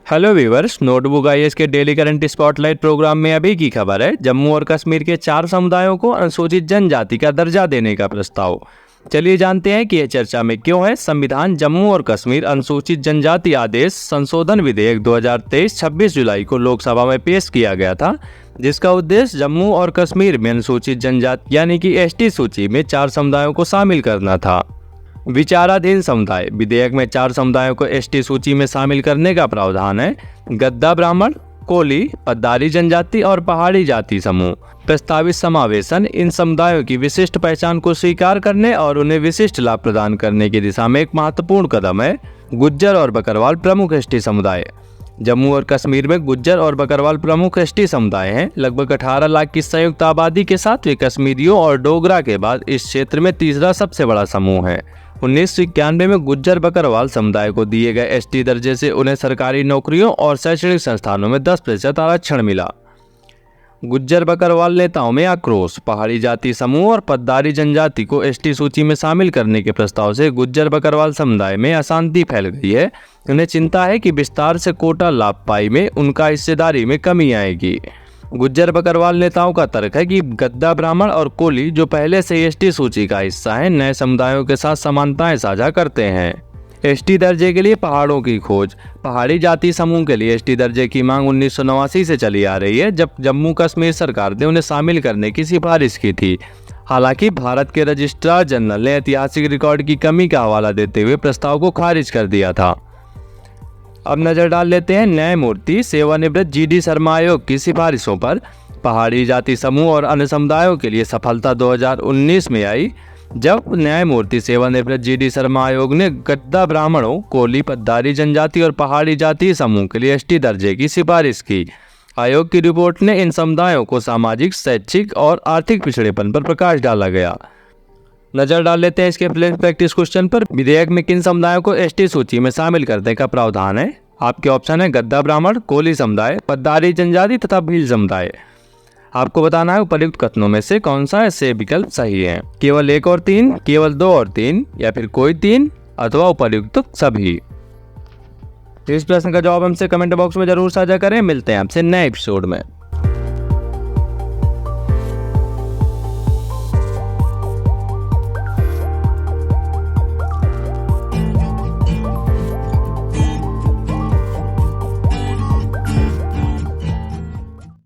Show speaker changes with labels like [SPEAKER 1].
[SPEAKER 1] Hello viewers, notebook IAS के daily current spotlight programme में अभी की खबर है। जम्मू और कश्मीर के 4 समुदायों को अनुसूचित जनजाति का दर्जा देने का प्रस्ताव। चलिए जानते हैं कि यह चर्चा में क्यों है। संविधान जम्मू और कश्मीर अनुसूचित जनजाति आदेश संशोधन विधेयक 2023 26 जुलाई को लोकसभा में पेश किया गया था, जिसका उद्देश्य जम्मू और कश्मीर में अनुसूचित जनजाति यानी कि एसटी सूची में 4 समुदायों को शामिल करना था। विचाराधीन समुदाय विधेयक में 4 समुदायों को एसटी सूची में शामिल करने का प्रावधान है। गद्दा ब्राह्मण, कोली, पद्दारी जनजाति और पहाड़ी जाति समूह। प्रस्तावित समावेशन इन समुदायों की विशिष्ट पहचान को स्वीकार करने और उन्हें विशिष्ट लाभ प्रदान करने की दिशा में एक महत्वपूर्ण कदम है। गुज्जर और बकरवाल प्रमुख एसटी समुदाय। जम्मू और कश्मीर में गुज्जर और बकरवाल प्रमुख एसटी समुदाय हैं। लगभग 18 लाख की संयुक्त आबादी के साथ वे कश्मीरियों और डोगरा के बाद इस क्षेत्र में तीसरा सबसे बड़ा समूह है। 1991 में गुज्जर बकरवाल समुदाय को दिए गए एसटी दर्जे से उन्हें सरकारी नौकरियों और शैक्षणिक संस्थानों में 10% आरक्षण मिला। गुज्जर बकरवाल नेताओं में आक्रोश। पहाड़ी जाति समूह और पद्दारी जनजाति को एसटी सूची में शामिल करने के प्रस्ताव से गुज्जर बकरवाल समुदाय में अशांति फैल गई है। उन्हें चिंता है कि विस्तार से कोटा लाभ पाई में उनका हिस्सेदारी में कमी आएगी। गुज्जर बकरवाल नेताओं का तर्क है कि गद्दा ब्राह्मण और कोली, जो पहले से एसटी सूची का हिस्सा हैं, नए समुदायों के साथ समानताएं साझा करते हैं। एसटी दर्जे के लिए पहाड़ों की खोज। पहाड़ी जाति समूह के लिए एसटी दर्जे की मांग 1989 से चली आ रही है, जब जम्मू कश्मीर सरकार ने उन्हें शामिल करने की सिफारिश की थी। हालांकि भारत के रजिस्ट्रार जनरल ने ऐतिहासिक रिकॉर्ड की कमी का हवाला देते हुए प्रस्ताव को खारिज कर दिया था। अब नजर डाल लेते हैं न्यायमूर्ति सेवानिवृत्त जीडी शर्मा आयोग की सिफारिशों पर। पहाड़ी जाति समूह और अन्य समुदायों के लिए सफलता 2019 में आई, जब न्यायमूर्ति सेवानिवृत्त जीडी शर्मा आयोग ने गद्दा ब्राह्मणों, कोली, पद्दारी जनजाति और पहाड़ी जाति समूह के लिए एसटी दर्जे की सिफारिश की। आयोग की रिपोर्ट ने इन समुदायों को सामाजिक, शैक्षिक और आर्थिक पिछड़ेपन पर प्रकाश डाला गया। नजर डाल लेते हैं इसके प्रैक्टिस क्वेश्चन पर। विधेयक में किन समुदायों को एसटी सूची में शामिल करने का प्रावधान है? आपके ऑप्शन है गद्दा ब्राह्मण, कोली समुदाय, पद्दारी जनजाति तथा भील समुदाय। आपको बताना है उपर्युक्त कथनों में से कौन सा ऐसे विकल्प सही है। केवल 1 और 3, केवल 2 और 3, या फिर कोई 3, अथवा उपर्युक्त सभी। इस प्रश्न का जवाब हमसे कमेंट बॉक्स में जरूर साझा करें। मिलते हैं आपसे नए एपिसोड में।